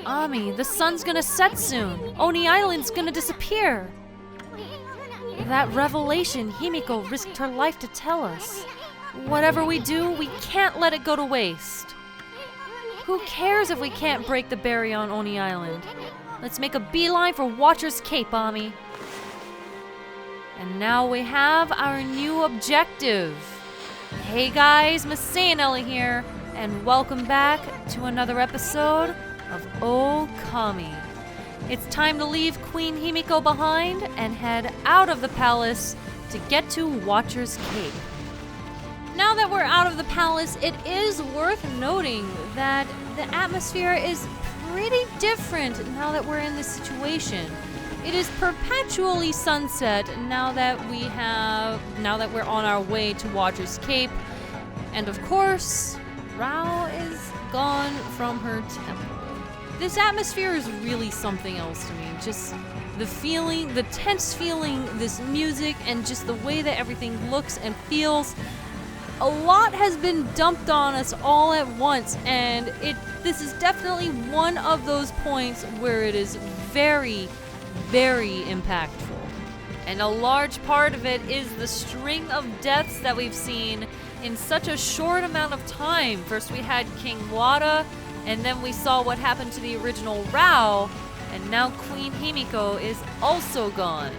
Ami, the sun's gonna set soon. Oni Island's gonna disappear. That revelation Himiko risked her life to tell us. Whatever we do, we can't let it go to waste. Who cares if we can't break the barrier on Oni Island? Let's make a beeline for Watcher's Cape, Ami. And now we have our new objective. Hey guys, MasaeAnela here, and welcome back to another episode of Okami. It's time to leave Queen Himiko behind and head out of the palace to get to Watcher's Cape. Now that we're out of the palace, it is worth noting that the atmosphere is pretty different now that we're in this situation. It is perpetually sunset now that we're on our way to Watcher's Cape. And of course, Rao is gone from her temple. This atmosphere is really something else to me. Just the feeling, the tense feeling, this music, and just the way that everything looks and feels. A lot has been dumped on us all at once, and this is definitely one of those points where it is very, very impactful. And a large part of it is the string of deaths that we've seen in such a short amount of time. First we had King Wada, and then we saw what happened to the original Rao, and now Queen Himiko is also gone.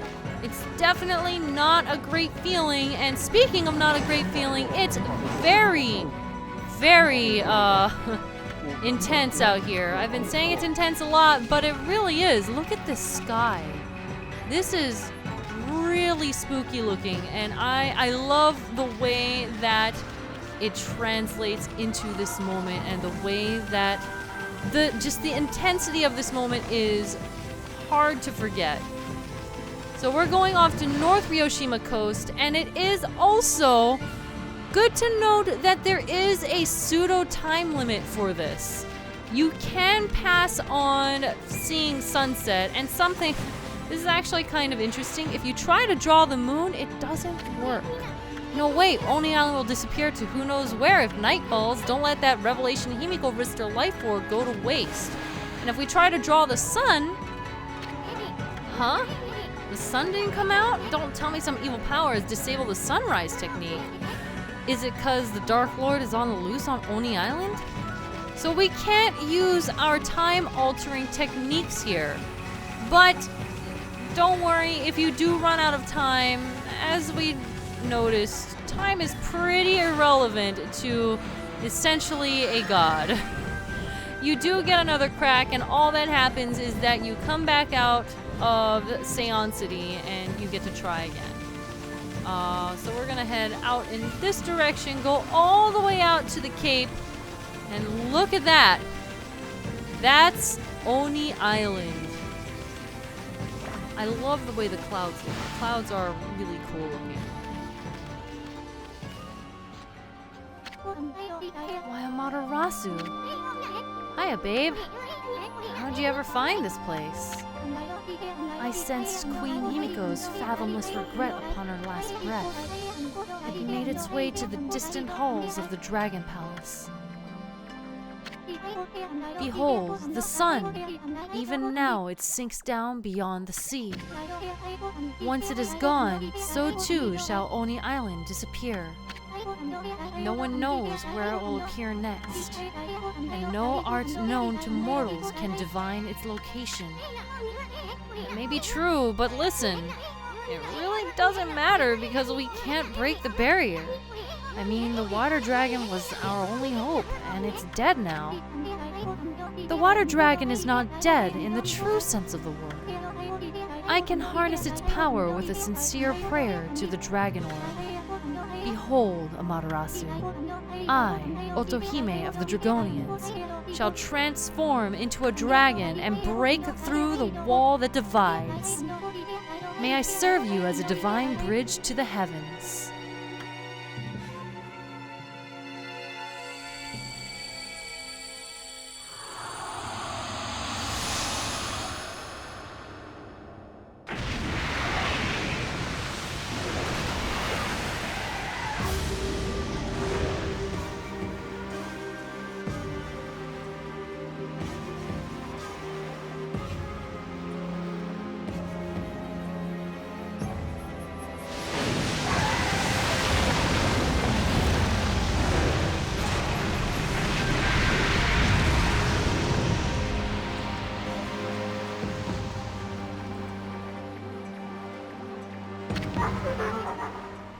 It's definitely not a great feeling, and speaking of not a great feeling, it's very, very intense out here. I've been saying it's intense a lot, but it really is. Look at this sky. This is really spooky looking, and I love the way that it translates into this moment, and the way that the intensity of this moment is hard to forget. So we're going off to North Ryoshima Coast, and it is also good to note that there is a pseudo time limit for this. You can pass on seeing sunset, and this is actually kind of interesting. If you try to draw the moon, it doesn't work. No, wait, Oni Island will disappear to who knows where if night falls. Don't let that revelation Himiko risked her life for go to waste. And if we try to draw the sun... Huh? The sun didn't come out? Don't tell me some evil power has disabled the sunrise technique. Is it because the Dark Lord is on the loose on Oni Island? So we can't use our time-altering techniques here. But don't worry, if you do run out of time, as we noticed, time is pretty irrelevant to essentially a god. You do get another crack, and all that happens is that you come back out of Sei-an City and you get to try again. So we're gonna head out in this direction, go all the way out to the Cape, and look at that. That's Oni Island. I love the way the clouds look. The clouds are really cool looking. Why, Amaterasu. Hiya, babe. How'd you ever find this place? I sensed Queen Himiko's fathomless regret upon her last breath. It made its way to the distant halls of the Dragon Palace. Behold, the sun! Even now it sinks down beyond the sea. Once it is gone, so too shall Oni Island disappear. No one knows where it will appear next, and no art known to mortals can divine its location. It may be true, but listen, it really doesn't matter because we can't break the barrier. I mean, the water dragon was our only hope, and it's dead now. The water dragon is not dead in the true sense of the word. I can harness its power with a sincere prayer to the dragon orb. Behold, Amaterasu, I, Otohime of the Dragonians, shall transform into a dragon and break through the wall that divides. May I serve you as a divine bridge to the heavens.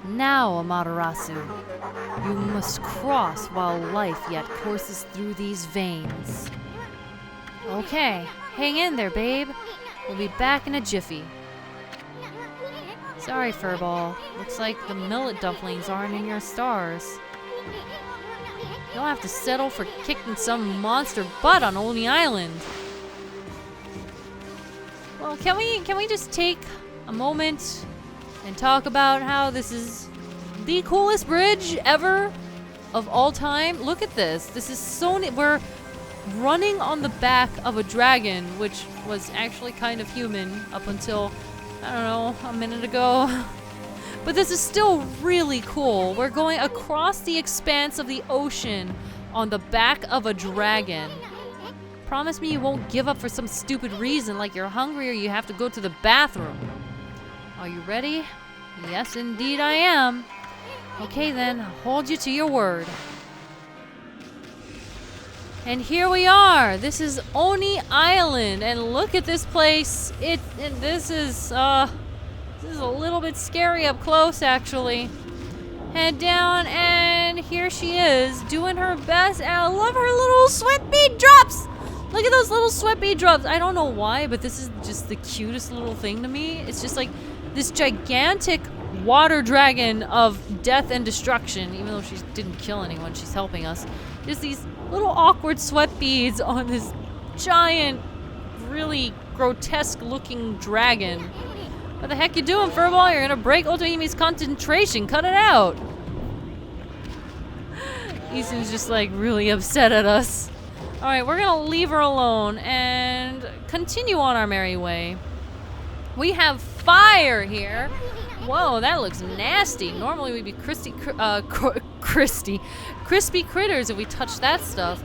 Now, Amaterasu, you must cross while life yet courses through these veins. Okay, hang in there, babe. We'll be back in a jiffy. Sorry, Furball. Looks like the millet dumplings aren't in your stars. You'll have to settle for kicking some monster butt on Oni Island. Well, can we just take a moment and talk about how this is the coolest bridge ever of all time? Look at this. This is so neat. We're running on the back of a dragon, which was actually kind of human up until, I don't know, a minute ago. But this is still really cool. We're going across the expanse of the ocean on the back of a dragon. Promise me you won't give up for some stupid reason like you're hungry or you have to go to the bathroom. Are you ready? Yes, indeed I am. Okay then, I'll hold you to your word. And here we are. This is Oni Island, and look at this place. This is a little bit scary up close, actually. Head down, and here she is, doing her best. And I love her little sweat bead drops. Look at those little sweat bead drops. I don't know why, but this is just the cutest little thing to me. It's just like this gigantic water dragon of death and destruction. Even though she didn't kill anyone, she's helping us. Just these little awkward sweat beads on this giant, really grotesque-looking dragon. What the heck you doing, Furball? You're gonna break Otohimi's concentration. Cut it out. Isun's just like really upset at us. Alright, we're gonna leave her alone and continue on our merry way. We have fire here. Whoa, that looks nasty. Normally we'd be crispy critters if we touch that stuff.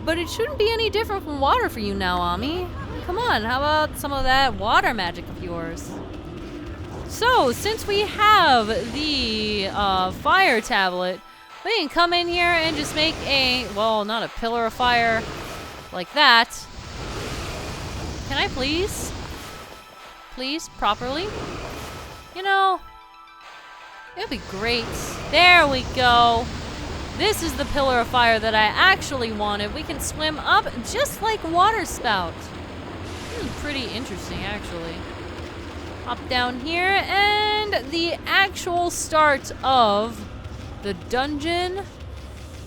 But it shouldn't be any different from water for you now, Ami. Come on, how about some of that water magic of yours? So, since we have the fire tablet, we can come in here and just make a, well, not a pillar of fire like that. Can I please? Please, properly? You know, it'd be great. There we go. This is the pillar of fire that I actually wanted. We can swim up just like water spout. Pretty interesting, actually. Hop down here, and the actual start of the dungeon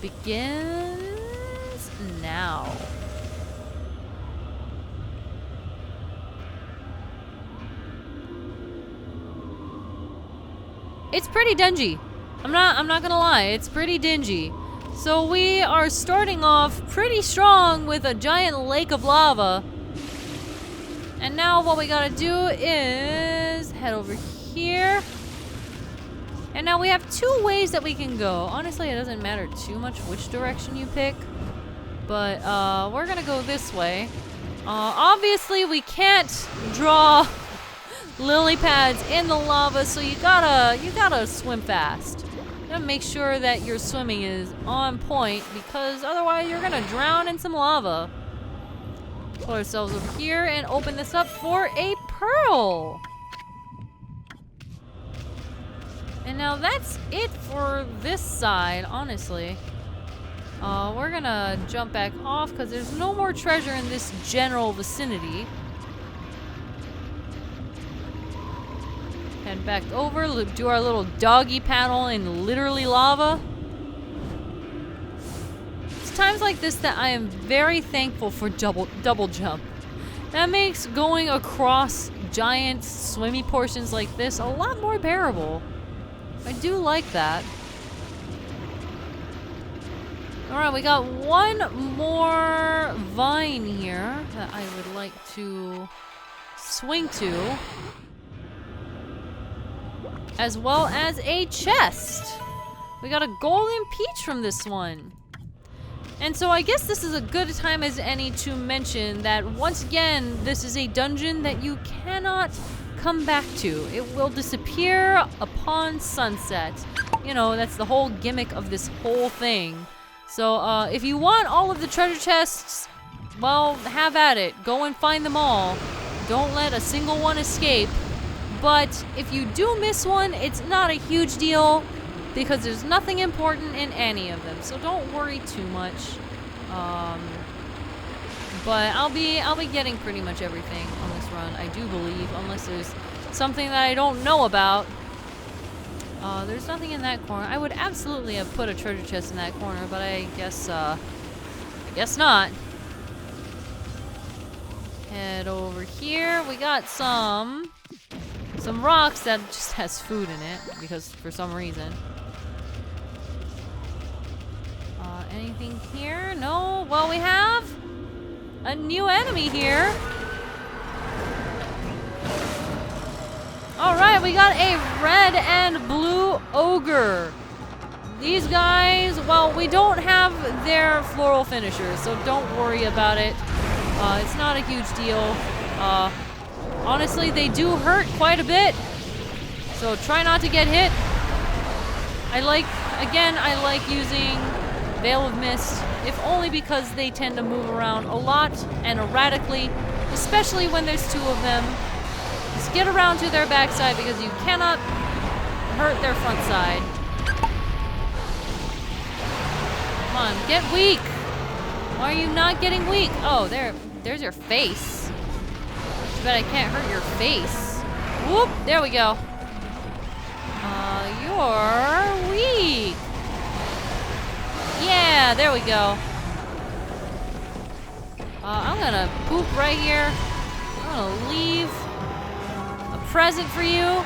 begins now. It's pretty dingy. I'm not gonna lie, it's pretty dingy. So we are starting off pretty strong with a giant lake of lava. And now what we gotta do is head over here. And now we have two ways that we can go. Honestly, it doesn't matter too much which direction you pick. But we're gonna go this way. Obviously, we can't draw lily pads in the lava, so you gotta swim fast. You gotta make sure that your swimming is on point, because otherwise you're gonna drown in some lava. Put ourselves over here and open this up for a pearl. And now that's it for this side, honestly. We're gonna jump back off because there's no more treasure in this general vicinity. Head back over, do our little doggy paddle in literally lava. It's times like this that I am very thankful for double jump. That makes going across giant swimmy portions like this a lot more bearable. I do like that. Alright, we got one more vine here that I would like to swing to, as well as a chest. We got a golden peach from this one. And so I guess this is a good time as any to mention that once again, this is a dungeon that you cannot come back to. It will disappear upon sunset. You know, that's the whole gimmick of this whole thing. So if you want all of the treasure chests, well, have at it. Go and find them all. Don't let a single one escape. But if you do miss one, it's not a huge deal because there's nothing important in any of them. So don't worry too much. But I'll be getting pretty much everything on this run, I do believe, unless there's something that I don't know about. There's nothing in that corner. I would absolutely have put a treasure chest in that corner, but I guess not. Head over here. We got some rocks that just has food in it, because for some reason. Anything here? No? Well, we have a new enemy here. Alright, we got a red and blue ogre. These guys, well, we don't have their floral finishers, so don't worry about it. It's not a huge deal. Honestly, they do hurt quite a bit, so try not to get hit. I like using Veil of Mist, if only because they tend to move around a lot and erratically, especially when there's two of them. Just get around to their backside because you cannot hurt their front side. Come on, get weak! Why are you not getting weak? Oh, there's your face. Too bad I can't hurt your face. Whoop, there we go. You're weak. Yeah, there we go. I'm gonna poop right here. I'm gonna leave a present for you.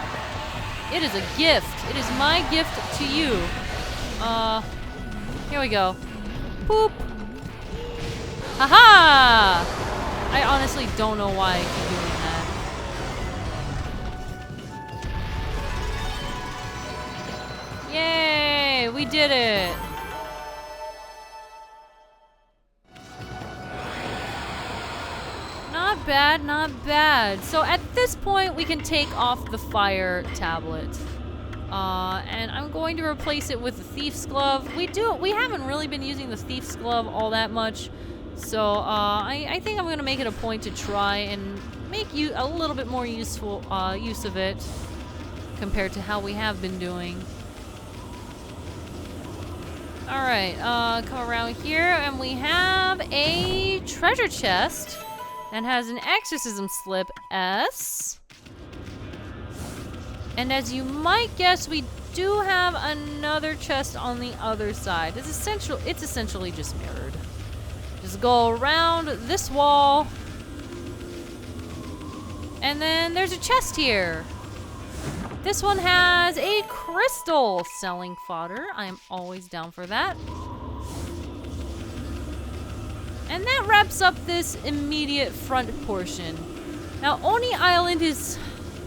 It is a gift. It is my gift to you. Here we go. Poop. Haha! I honestly don't know why I keep doing that. Yay! We did it! Not bad, not bad. So at this point, we can take off the fire tablet. And I'm going to replace it with the Thief's Glove. We haven't really been using the Thief's Glove all that much. So, I think I'm gonna make it a point to try and make you a little bit more useful, use of it compared to how we have been doing. Alright, come around here and we have a treasure chest that has an exorcism slip S. And as you might guess, we do have another chest on the other side. It's essentially just mirrored. Just go around this wall. And then there's a chest here. This one has a crystal selling fodder. I am always down for that. And that wraps up this immediate front portion. Now, Oni Island is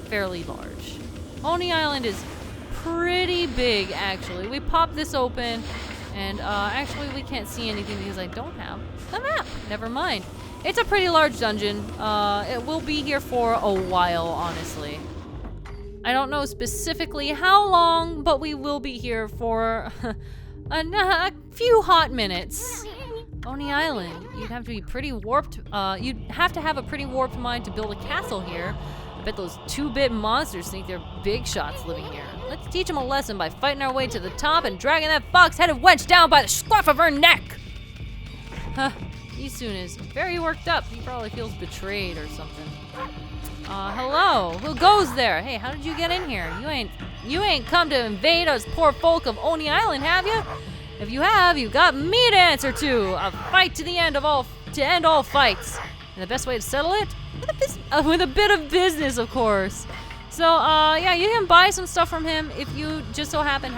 fairly large. Oni Island is pretty big, actually. We pop this open, and actually we can't see anything because I don't have the map. Never mind. It's a pretty large dungeon. It will be here for a while, honestly. I don't know specifically how long, but we will be here for a few hot minutes. Oni Island. You'd have to be pretty warped. You'd have to have a pretty warped mind to build a castle here. I bet those 2-bit monsters think they're big shots living here. Let's teach them a lesson by fighting our way to the top and dragging that fox-headed wench down by the scruff of her neck. Huh. Isun is very worked up. He probably feels betrayed or something. Hello. Who goes there? Hey, how did you get in here? You ain't come to invade us poor folk of Oni Island, have you? If you have, you got me to answer to. A fight to the end of all, to end all fights. And the best way to settle it? With a bit of business, of course. So, yeah, you can buy some stuff from him if you just so haven't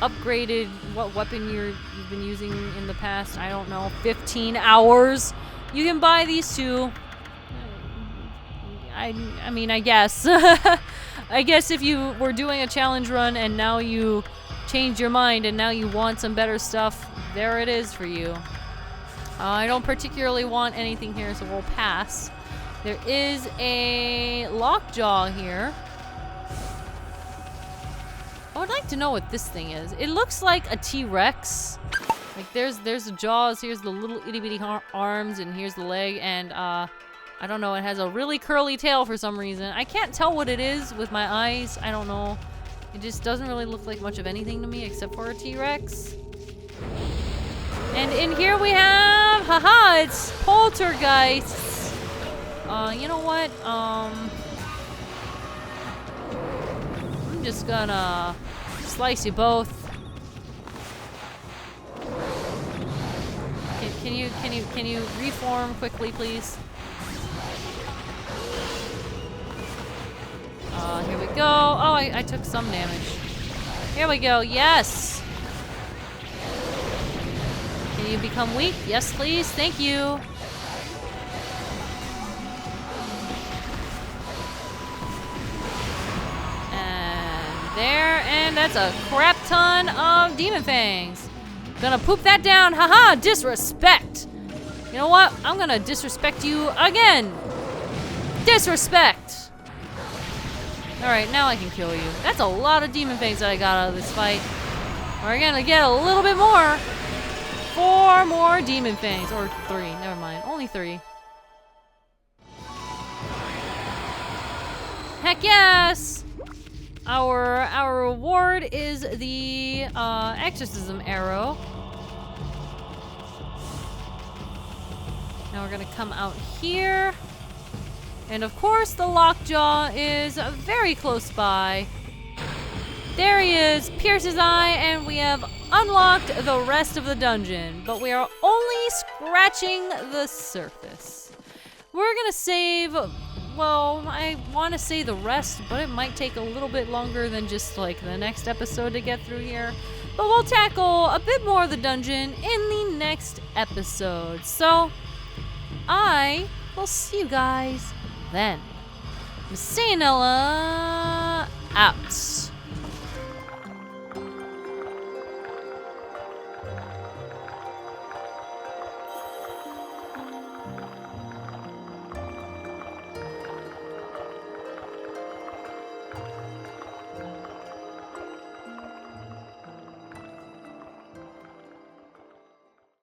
upgraded what weapon you've been using in the past, I don't know, 15 hours. You can buy these two. I mean, I guess. I guess if you were doing a challenge run and now you changed your mind and now you want some better stuff, there it is for you. I don't particularly want anything here, so we'll pass. There is a lockjaw here. I would like to know what this thing is. It looks like a T-Rex. Like there's the jaws, here's the little itty bitty arms, and here's the leg, and I don't know, it has a really curly tail for some reason. I can't tell what it is with my eyes. I don't know. It just doesn't really look like much of anything to me except for a T-Rex. And in here we have, haha, it's poltergeists. You know what? I'm just gonna slice you both. Can you reform quickly, please? Here we go. Oh, I took some damage. Here we go. Yes. Can you become weak? Yes, please. Thank you. And there, and that's a crap ton of demon fangs. Gonna poop that down. Haha, disrespect. You know what? I'm gonna disrespect you again. Disrespect. Alright, now I can kill you. That's a lot of demon fangs that I got out of this fight. We're gonna get a little bit more. 4 more demon fangs. Or 3, never mind. Only 3. Heck yes! Our reward is the exorcism arrow. Now we're gonna come out here. And of course the lockjaw is very close by. There he is, pierce his eye, and we have unlocked the rest of the dungeon. But we are only scratching the surface. We're gonna save, well, I want to say the rest, but it might take a little bit longer than just like the next episode to get through here. But we'll tackle a bit more of the dungeon in the next episode. So, I will see you guys then. MasaeAnela.